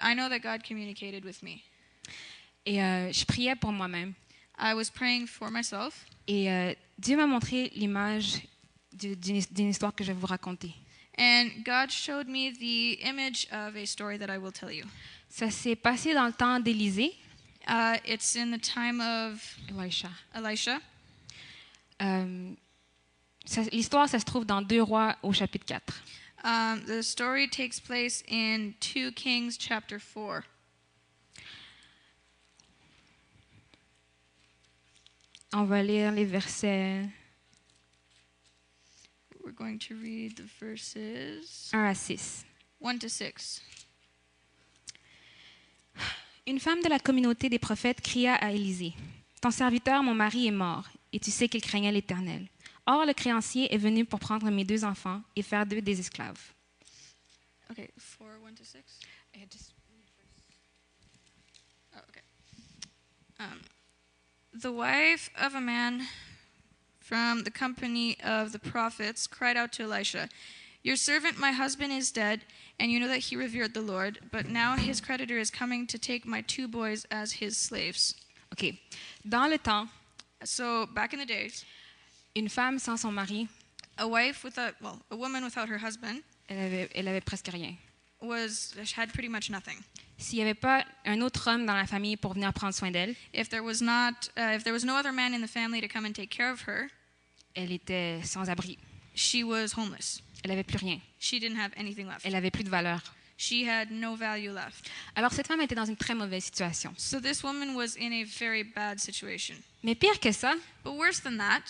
I know that God communicated with me. Et je priais pour moi-même. I was praying for myself. Et Dieu m'a montré l'image d'une histoire que je vais vous raconter. And God showed me the image of a story that I will tell you. Ça s'est passé dans le temps d'Élisée. It's in the time of Elisha. L'histoire, ça se trouve dans 2 Rois au chapitre 4. The story takes place in 2 Kings chapter 4. On va lire les versets We're going to read the verses 1 à 6. 1 to 6. Une femme de la communauté des prophètes cria à Élisée, « Ton serviteur, mon mari, est mort, et tu sais qu'il craignait l'Éternel. Or, le créancier est venu pour prendre mes 2 enfants et faire d'eux des esclaves. » Okay, 4, 1 to 6. Oh, okay. The wife of a man from the company of the prophets cried out to Elisha, "Your servant, my husband, is dead, and you know that he revered the Lord, but now his creditor is coming to take my 2 boys as his slaves." OK. Dans le temps, So back in the days, une femme sans son mari, a woman without her husband elle avait presque rien. had pretty much nothing. S'il n'y avait pas un autre homme dans la famille pour venir prendre soin d'elle, If there was no other man in the family to come and take care of her, elle était sans abri. she was homeless. Elle n'avait plus rien. She didn't have anything left. Elle n'avait plus de valeur. She had no value left. Alors cette femme était dans une très mauvaise situation. So this woman was in a very bad situation. Mais pire que ça, But worse than that,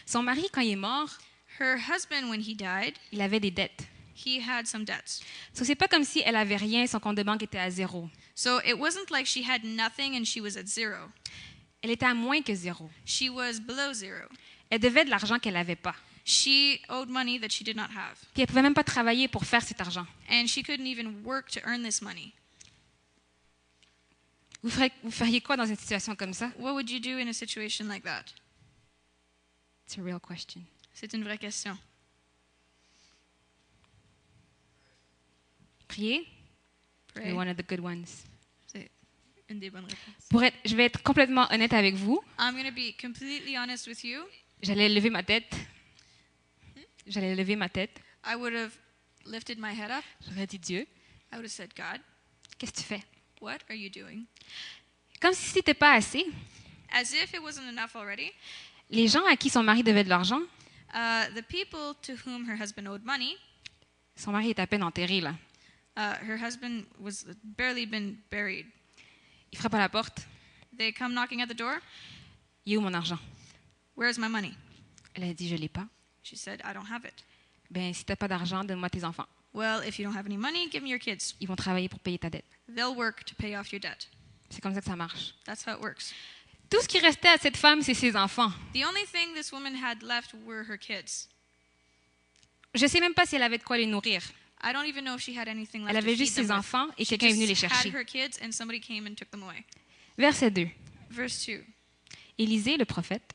son mari, quand il est mort, her husband, when he died, il avait des dettes. he had some debts. So, c'est pas comme si elle avait rien, son compte de banque était à 0. So it wasn't like she had nothing and she was at 0. Elle était à moins que 0. She was below 0. Elle devait de l'argent qu'elle n'avait pas. She owed money that she did not have. Puis elle pouvait même pas travailler pour faire cet argent. And she couldn't even work to earn this money. Vous feriez quoi dans une situation comme ça? What would you do in a situation like that? It's a real question. C'est une vraie question. Prier? Pray. You're one of the good ones. C'est une des bonnes réponses. Je vais être complètement honnête avec vous. I'm going to be completely honest with you. J'allais lever ma tête. J'allais lever ma tête. I would have lifted my head up. J'aurais dit Dieu, I would have said, God, qu'est-ce que tu fais? what are you doing? Comme si c'était pas assez. As if it wasn't enough already. Les gens à qui son mari devait de l'argent, The people to whom her husband owed money, son mari est à peine enterré là. her husband was barely been buried. Il frappe à la porte. They come knocking at the door. Il est où mon argent? Where's my money? Elle a dit je l'ai pas. She said, I don't have it. Ben si t'as pas d'argent, donne-moi tes enfants. Well, if you don't have any money, give me your kids. Ils vont travailler pour payer ta dette. They'll work to pay off your debt. C'est comme ça que ça marche. That's how it works. Tout ce qui restait à cette femme, c'est ses enfants. The only thing this woman had left were her kids. Je sais même pas si elle avait de quoi les nourrir. I don't even know if she had anything left Elle to avait feed juste them ses with. enfants et She quelqu'un est venu les just chercher. had her kids and somebody came and took them away. Verset 2. Verse 2. Élisée, le prophète,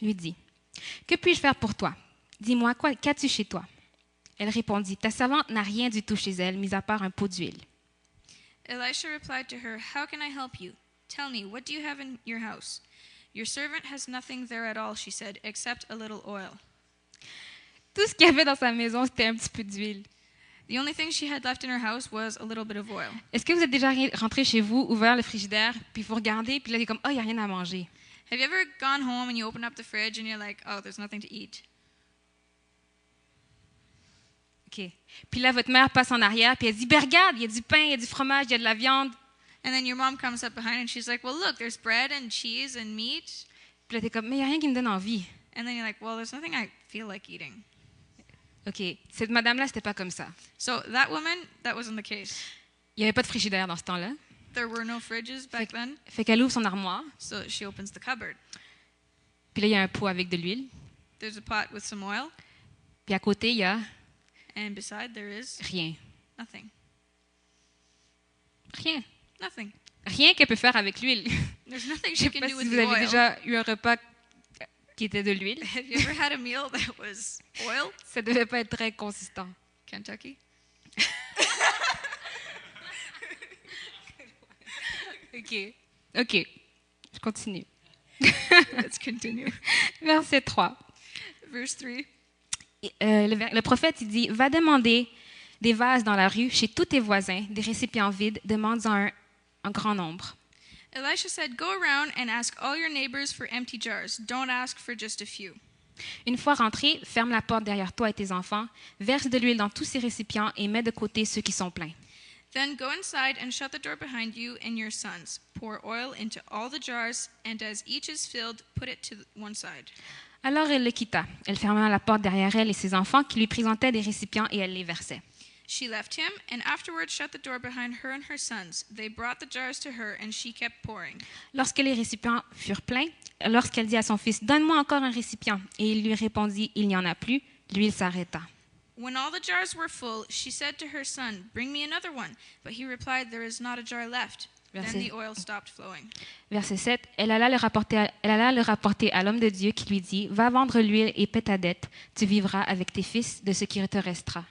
lui dit, « Que puis-je faire pour toi? Dis-moi, qu'as-tu chez toi? » Elle répondit, « Ta servante n'a rien du tout chez elle, mis à part un pot d'huile. » Elisha replied to her, "How can I help you? Tell me, what do you have in your house?" "Your servant has nothing there at all," she said, "except a little oil." Tout ce qu'il y avait dans sa maison, c'était un petit peu d'huile. The only thing she had left in her house was a little bit of oil. Est-ce que vous êtes déjà rentré chez vous, ouvert le frigidaire, puis vous regardez, puis là, il est comme, « Oh, il n'y a rien à manger. » Have you ever gone home and you open up the fridge and you're like, "Oh, there's nothing to eat." OK. Puis là, votre mère passe en arrière, puis elle dit, « Ben regarde, il y a du pain, il y a du fromage, il y a de la viande. » And then your mom comes up behind and she's like, "Well, look, there's bread and cheese and meat." Puis là, t'es comme, « Mais il n'y a rien qui me donne envie. » And then you're like, "Well, there's nothing I feel like eating." OK. Cette madame-là, c'était pas comme ça. So that woman, that wasn't the case. Il n'y avait pas de frigidaire dans ce temps-là. There were no fridges back then. Fait qu'elle ouvre son armoire, So she opens the cupboard. puis là, il y a un pot avec de l'huile. There's a pot with some oil, Puis à côté, il y a and beside there is rien. nothing. Rien. Nothing. Rien qu'elle peut faire avec l'huile. There's nothing Je she sais can pas do si with vous the avez oil. déjà eu un repas qui était de l'huile. Have you ever had a meal that was oil? Ça devait pas être très consistant. Kentucky? OK. Je continue. Let's continue. Verset 3. Verse 3. Le prophète, il dit, « Va demander des vases dans la rue chez tous tes voisins, des récipients vides, demande-en un grand nombre. » Elisha said, "Go around and ask all your neighbors for empty jars. Don't ask for just a few." Une fois rentré, ferme la porte derrière toi et tes enfants, verse de l'huile dans tous ces récipients et mets de côté ceux qui sont pleins. Then go inside and shut the door behind you and your sons. Pour oil into all the jars, and as each is filled, put it to one side. Alors elle le quitta. Elle ferma la porte derrière elle et ses enfants qui lui présentaient des récipients et elle les versait. She left him, and afterward shut the door behind her and her sons. They brought the jars to her, and she kept pouring. Lorsque les récipients furent pleins, lorsqu'elle dit à son fils, « Donne-moi encore un récipient. » Et il lui répondit, « Il n'y en a plus. » L'huile s'arrêta. When all the jars were full, she said to her son, "Bring me another one." But he replied, "There is not a jar left." Then Verset- the oil stopped flowing. Verset 7, elle alla le rapporter à l'homme de Dieu qui lui dit, « Va vendre l'huile et paie ta dette. Tu vivras avec tes fils de ce qui te restera. »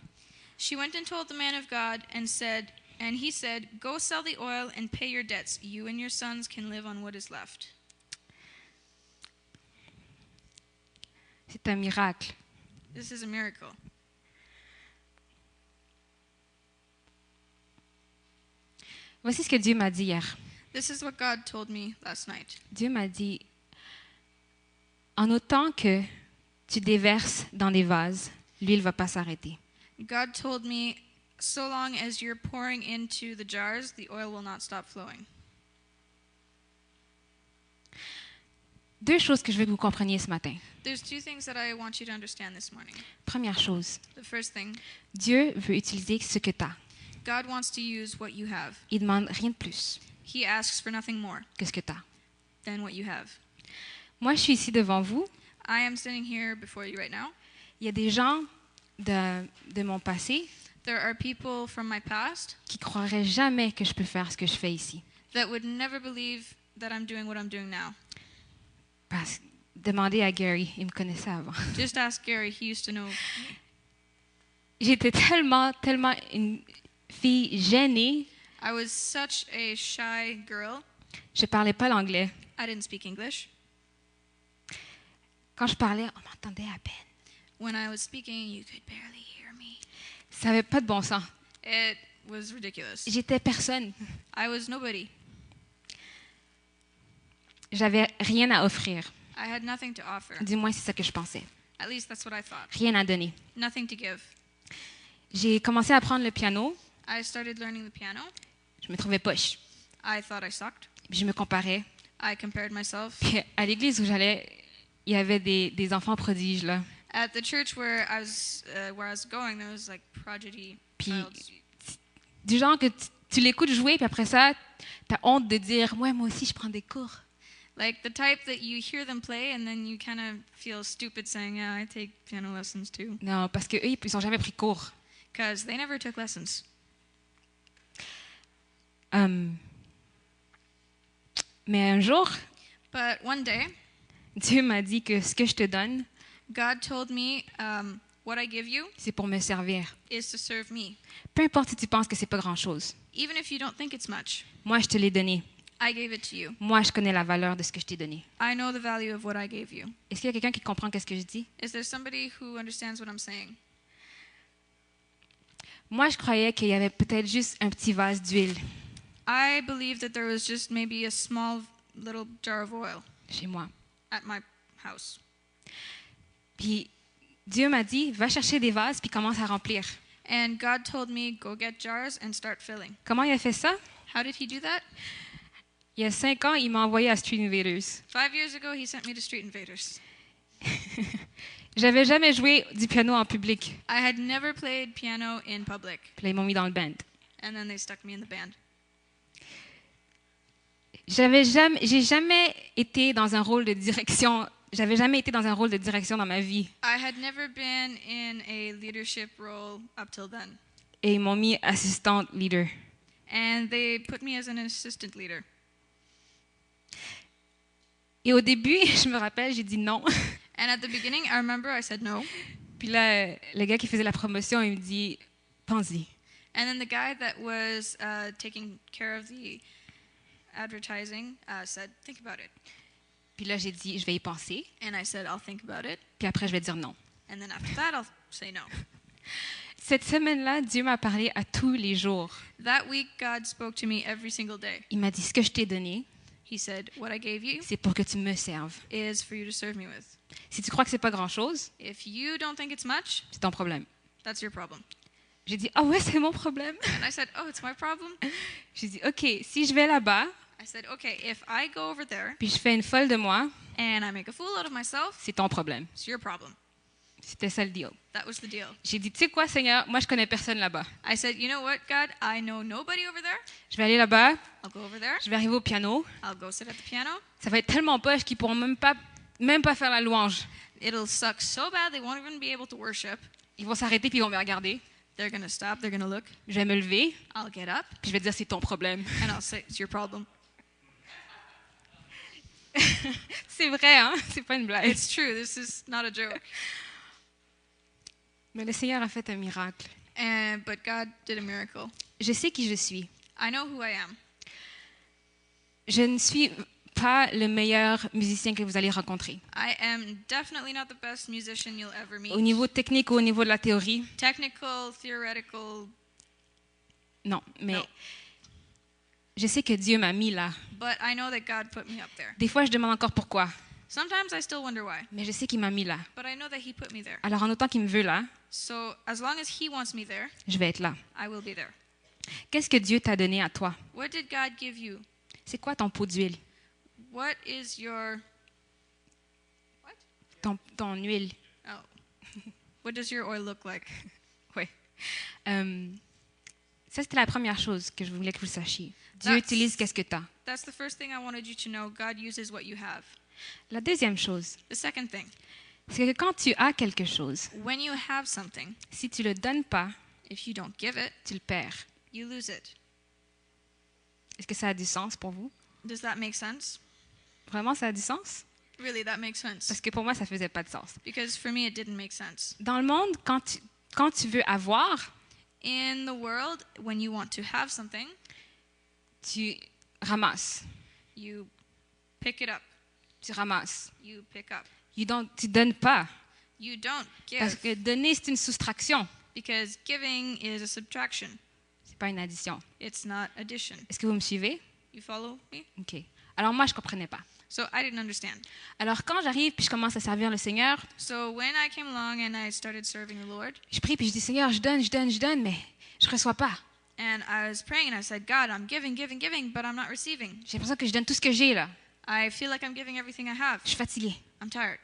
She went and told the man of God and he said, "Go sell the oil and pay your debts. You and your sons can live on what is left." C'est un miracle. This is a miracle. Voici ce que Dieu m'a dit hier. This is what God told me last night. Dieu m'a dit, en autant que tu déverses dans des vases, l'huile ne va pas s'arrêter. God told me, so long as you're pouring into the jars, the oil will not stop flowing. Deux choses que je veux que vous compreniez ce matin. There's two things that I want you to understand this morning. Première chose, The first thing, Dieu veut utiliser ce que tu as. God wants to use what you have. Il ne demande rien de plus He asks for nothing more que ce que tu as. than what you have. Moi, je suis ici devant vous. I am sitting here before you right now. Il y a des gens de mon passé There are people from my past qui ne croiraient jamais que je peux faire ce que je fais ici. that would never believe that I'm doing what I'm doing now. Parce, demandez à Gary, il me connaissait avant. Just ask Gary, he used to know. J'étais tellement une fille gênée. I was such a shy girl. Je parlais pas l'anglais. I didn't speak English. Quand je parlais, on m'entendait à peine. When I was speaking, you could barely hear me. Ça n'avait pas de bon sens. It was ridiculous. J'étais personne. I was nobody. J'avais rien à offrir. I had nothing to offer. Du moins, c'est ça que je pensais. At least that's what I thought. Rien à donner. Nothing to give. J'ai commencé à apprendre le piano. I started learning the piano. Je me trouvais poche. I thought I sucked. Puis je me comparais. I compared myself. Puis à l'église où j'allais, il y avait des enfants prodiges, là. At the church where I was going, there was like prodigy Puis childs. du genre que tu l'écoutes jouer, puis après ça, tu as honte de dire « Ouais, moi aussi, je prends des cours. Like the type that you hear them play and then you kind of feel stupid saying, "Yeah, I take piano lessons too." » » Non, parce qu'eux, ils n'ont jamais pris cours. Because they never took lessons. Mais un jour, But one day, Dieu m'a dit que ce que je te donne, God told me, what I give you c'est pour me servir. is to serve me. Peu importe si tu penses que c'est pas grand-chose. Even if you don't think it's much, Moi, je te l'ai donné. I gave it to you. Moi, je connais la valeur de ce que je t'ai donné. I know the value of what I gave you. Est-ce qu'il y a quelqu'un qui comprend ce que je dis? Is there somebody who understands what I'm saying? Moi, je croyais qu'il y avait peut-être juste un petit vase d'huile I believed that there was just maybe a small little jar of oil chez moi. at my house. Puis Dieu m'a dit, va chercher des vases puis commence à remplir. And God told me, go get jars and start filling. Comment il a fait ça? How did he do that? Il y a 5 ans, il m'a envoyé à Street Invaders. 5 years ago, he sent me to Street Invaders. J'avais jamais joué du piano en public. I had never played piano in public. Puis là, ils m'ont mis dans le band. And then they stuck me in the band. J'ai jamais été dans un rôle de direction. J'avais jamais été dans un rôle de direction dans ma vie. I had never been in a leadership role up till then. Et ils m'ont mis assistant leader. And they put me as an assistant leader. Et au début, je me rappelle, j'ai dit non. And at the beginning, I remember I said no. Puis là, le gars qui faisait la promotion, il me dit, pense-y. And then the guy that was taking care of advertising said, think about it. Puis là, j'ai dit, je vais y penser. And I said, I'll think about it. Puis après, je vais dire non. And then after that, I'll say no. Cette semaine-là, Dieu m'a parlé à tous les jours. That week, God spoke to me every single day. Il m'a dit, ce que je t'ai donné, He said, what I gave you c'est pour que tu me serves. is for you to serve me with. Si tu crois que c'est pas grand-chose, If you don't think it's much, c'est ton problème. that's your problem. J'ai dit, ah ouais, c'est mon problème. And I said, oh, it's my problem? J'ai dit, OK, si je vais là-bas, I said, okay, if I go over there puis je fais une folle de moi, and I make a fool out of myself, c'est ton problème. it's your problem. C'était ça le deal. That was the deal. J'ai dit, tu sais quoi, Seigneur, moi, je connais personne là-bas. I said, you know what, God? I know nobody over there. Je vais aller là-bas, I'll go over there. je vais arriver au piano. I'll go sit at the piano. Ça va être tellement poche qu'ils pourront même pas faire la louange. It'll suck so bad they won't even be able to worship. Ils vont s'arrêter puis ils vont me regarder. They're going to stop. They're going to look. Je vais me lever I'll get up puis je vais dire, c'est ton problème. and I'll say, it's your problem. C'est vrai, hein? C'est pas une blague. It's true. This is not a joke. Mais le Seigneur a fait un miracle. But God did a miracle. Je sais qui je suis. I know who I am. Je ne suis pas le meilleur musicien que vous allez rencontrer. I am definitely not the best musician you'll ever meet. Au niveau technique ou au niveau de la théorie, Technical, theoretical, non. Mais No. je sais que Dieu m'a mis là. but I know that God put me up there. Des fois, je demande encore pourquoi. Sometimes I still wonder why, Mais je sais qu'il m'a mis là. but I know that He put me there. Alors, en autant qu'il me veut là, So as long as He wants me there, je vais être là. I will be there. Qu'est-ce que Dieu t'a donné à toi? What did God give you? C'est quoi ton pot d'huile? What is your what? Ton huile? Oh, what does your oil look like? Oui. Ça, c'était la première chose que je voulais que vous sachiez. Dieu That's- utilise qu'est-ce que tu as. That's the first thing I wanted you to know. God uses what you have. La deuxième chose, The second thing, c'est que quand tu as quelque chose, when you have something, si tu le donnes pas, if you don't give it, tu le perds. you lose it. Est-ce que ça a du sens pour vous? Does that make sense? Vraiment, ça a du sens? Really, that makes sense. Parce que pour moi, ça faisait pas de sens. Because for me, it didn't make sense. Dans le monde, quand tu veux avoir, In the world, when you want to have something, tu ramasses. you pick it up. Tu ramasses. You pick up. Tu donnes pas. You don't Parce give que donner, c'est une soustraction. because giving is a subtraction. C'est pas une addition. It's not addition. Est-ce que vous me suivez? You follow me? OK. Alors moi, je comprenais pas. So I didn't understand. Alors quand j'arrive puis je commence à servir le Seigneur, So when I came along and I started serving the Lord, je prie puis je dis, Seigneur, je donne, mais je reçois pas. and I was praying and I said, God, I'm giving, but I'm not receiving. J'ai l'impression que je donne tout ce que j'ai là. I feel like I'm giving everything I have. Je suis fatiguée. I'm tired.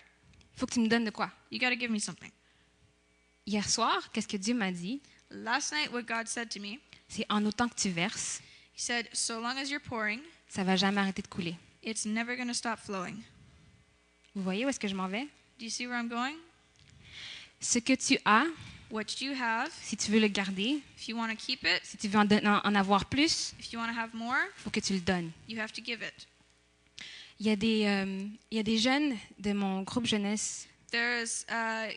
Il faut que tu me donnes de quoi? You got to give me something. Hier soir, qu'est-ce que Dieu m'a dit? Last night, what God said to me, C'est en autant que tu verses, He said, so long as you're pouring, ça va jamais arrêter de couler. it's never going to stop flowing. Vous voyez où est-ce que je m'en vais? Do you see where I'm going? Ce que tu as, What you have, si tu veux le garder, if you want to keep it, si tu veux en avoir plus, if you want to have more, il faut que tu le donnes. you have to give it. Il y a des jeunes de mon groupe jeunesse There's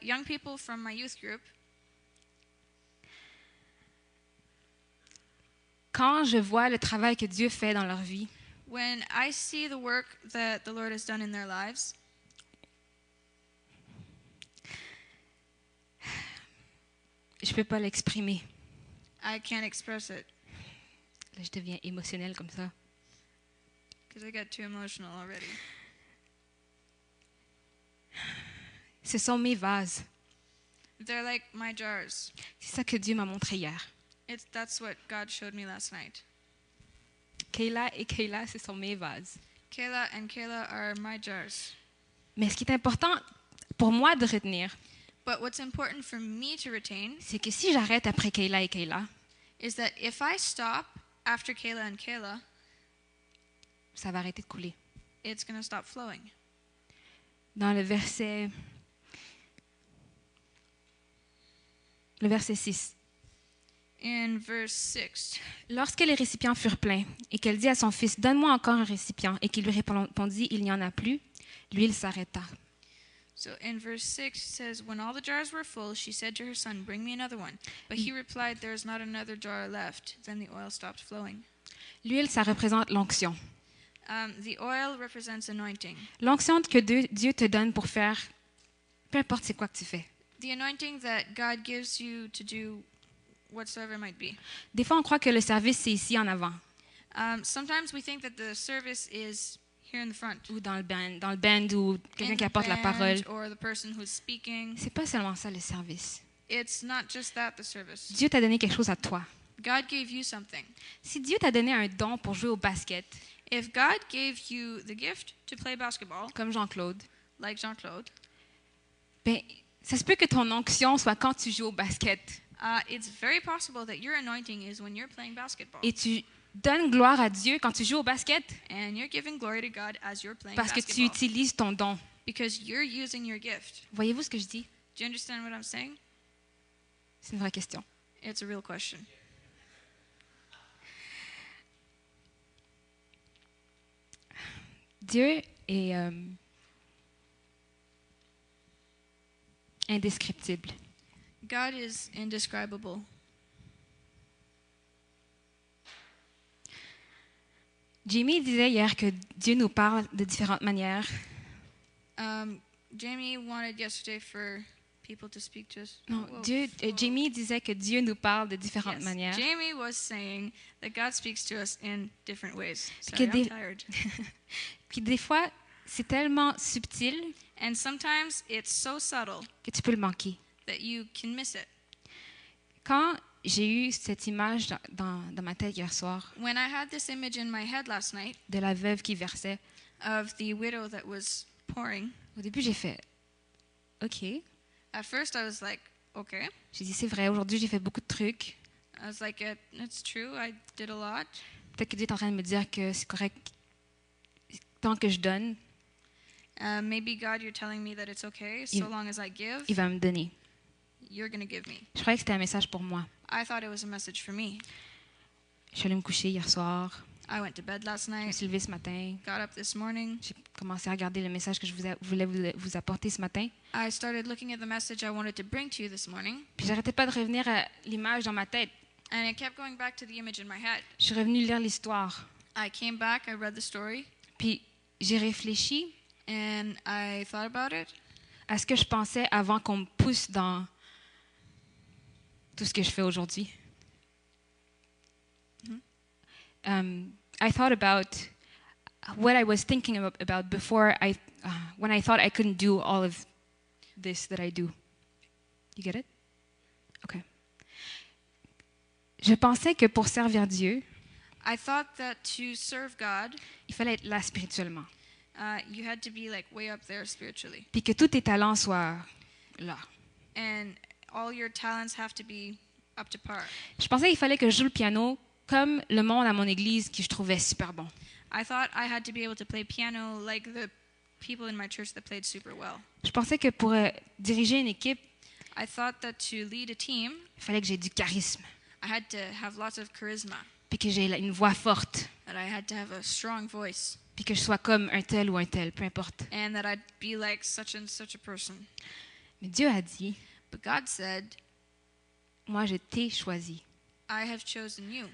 young people from my youth group. Quand je vois le travail que Dieu fait dans leur vie, When I see the work that the Lord has done in their lives, je ne peux pas l'exprimer. I can't express it Là, je deviens émotionnelle comme ça. because I get too emotional already. Ce sont mes vases. They're like my jars. C'est ça que Dieu m'a montré hier. That's what God showed me last night. Kayla et Kayla, ce sont mes vases. Kayla and Kayla are my jars. Mais ce qui est important pour moi de retenir, But what's important for me to retain c'est que si j'arrête après Kayla et Kayla, is that if I stop after Kayla and Kayla, ça va arrêter de couler. it's going to stop flowing. Dans le verset 6. In verse 6, Lorsque les récipients furent pleins et qu'elle dit à son fils, donne-moi encore un récipient, et qu'il lui répondit, il n'y en a plus, l'huile s'arrêta. so in verse 6 it says, when all the jars were full, she said to her son, bring me another one. But he replied, there is not another jar left. Then the oil stopped flowing. L'huile, ça représente l'onction. The oil represents anointing. L'onction que Dieu te donne pour faire peu importe c'est quoi que tu fais. The anointing that God gives you to do whatsoever it might be. Des fois, on croit que le service, c'est ici en avant, Sometimes we think that the service is here in the front. ou dans le band ou quelqu'un In qui the apporte la parole. band or the person who's speaking. C'est pas seulement ça, le service. It's not just that, the service. Dieu t'a donné quelque chose à toi. God gave you something. Si Dieu t'a donné un don pour jouer au basket, If God gave you the gift to play basketball, comme Jean-Claude, like Jean-Claude, ben, ça se peut que ton onction soit quand tu joues au basket. it's very possible that your anointing is when you're playing basketball. Et tu donnes gloire à Dieu quand tu joues au basket And you're giving glory to God as you're playing parce que tu basketball. utilises ton don. Because you're using your gift. Voyez-vous ce que je dis? Do you understand what I'm saying? C'est une vraie question. It's a real question. Dieu est indescriptible. God is indescribable. Jimmy disait hier que Dieu nous parle de différentes manières. Jamie wanted yesterday for people to speak to us. Non, Whoa, Jamie disait que Dieu nous parle de différentes Yes, manières. Jamie was saying that God speaks to us in different ways. Que Sorry, I'm des- tired. Puis des fois, c'est tellement subtil And sometimes it's so subtle que tu peux le manquer. that you can miss it. Quand j'ai eu cette image dans ma tête hier soir When I had this image in my head last night de la veuve qui versait, of the widow that was pouring, au début j'ai fait OK. at first I was like, okay. J'ai dit c'est vrai, aujourd'hui j'ai fait beaucoup de trucs. I was like, it's true, I did a lot. Peut-être que Dieu est en train de me dire que c'est correct tant que je donne, Maybe God, you're telling me that it's okay, Il- so long as I give, il va me donner. you're going to give me. Je croyais que c'était un message pour moi. I thought it was a message for me. Je suis allée me coucher hier soir, I went to bed last je me night, suis levée ce matin, got up this morning. j'ai commencé à regarder le message que je voulais vous apporter ce matin. I started looking at the message I wanted to bring to you this morning, Puis j'arrêtais pas de revenir à l'image dans ma tête. and I kept going back to the image in my head. Je suis revenue lire l'histoire. I came back, I read the story, Puis j'ai réfléchi and I thought about it, à ce que je pensais avant qu'on me pousse dans tout ce que je fais aujourd'hui. I thought about what I was thinking about before when I thought I couldn't do all of this that I do. You get it? Okay. Je pensais que pour servir Dieu, I thought that to serve God, il fallait être là spirituellement. you had to be like way up there spiritually, Puis que tous tes talents soient là. and all your talents have to be up to par. Je pensais qu'il fallait que je joue le piano comme le monde à mon église que je trouvais super bon. I thought I had to be able to play piano like the people in my church that played super well. Je pensais que pour diriger une équipe, I thought that to lead a team, il fallait que j'ai du charisme, I had to have lots of charisma, puis que j'ai une voix forte, that I had to have a strong voice, puis que je sois comme un tel ou un tel, peu importe. and that I'd be like such and such a person. Mais Dieu a dit, But God said, moi je t'ai choisi, I have chosen you.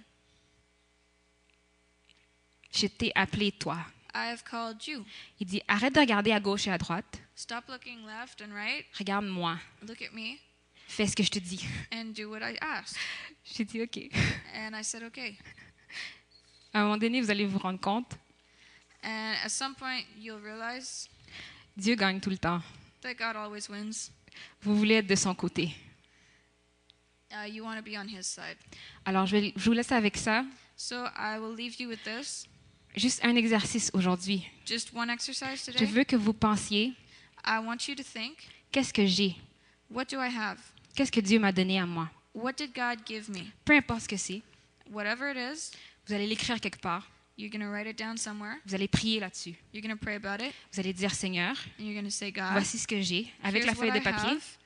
je t'ai appelé toi. I have called you. Il dit, arrête de regarder à gauche et à droite, Stop looking left and right. regarde-moi, Look at me fais ce que je te dis. and do what I asked. J'ai dit, OK. And I said, okay. À un moment donné, vous allez vous rendre compte, And at some point, you'll realize Dieu gagne tout le temps. that God always wins. Vous voulez être de son côté. You want to be on His side. Alors, je vous laisse avec ça. So I will leave you with this. Juste un exercice aujourd'hui. Just one exercise Je today. veux que vous pensiez, I want you to think, qu'est-ce que j'ai? what do I have? Qu'est-ce que Dieu m'a donné à moi? What did God give me? Peu importe ce que c'est, Whatever it is, vous allez l'écrire quelque part. you're going to write it down somewhere. Vous allez prier là-dessus. You're going to pray about it. Vous allez dire, Seigneur, And you're going to say, God, voici ce que j'ai. Avec la here's feuille what de I papier, have.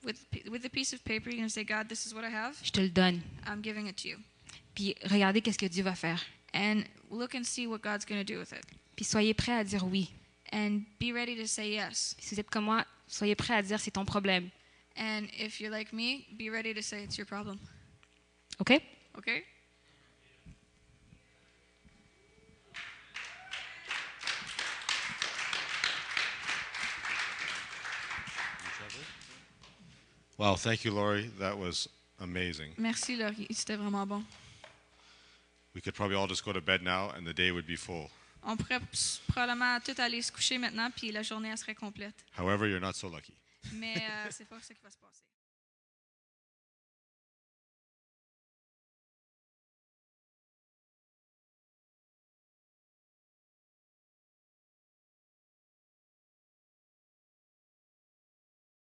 With the piece of paper, you're going to say, God, this is what I have. je te le donne. I'm giving it to you. Puis regardez qu'est-ce que Dieu va faire. And look and see what God's going to do with it. Puis soyez prêts à dire oui. And be ready to say yes. Si vous êtes comme moi, soyez prêts à dire c'est ton problème. And if you're like me, be ready to say it's your problem. OK? Okay? Wow, thank you, Lori. That was amazing. Merci, Laurie. C'était vraiment bon. We could probably all just go to bed now and the day would be full. On pourrait probablement tout aller se coucher maintenant, puis la journée elle serait complète. However, you're not so lucky. Mais c'est pas ça qui va se passer.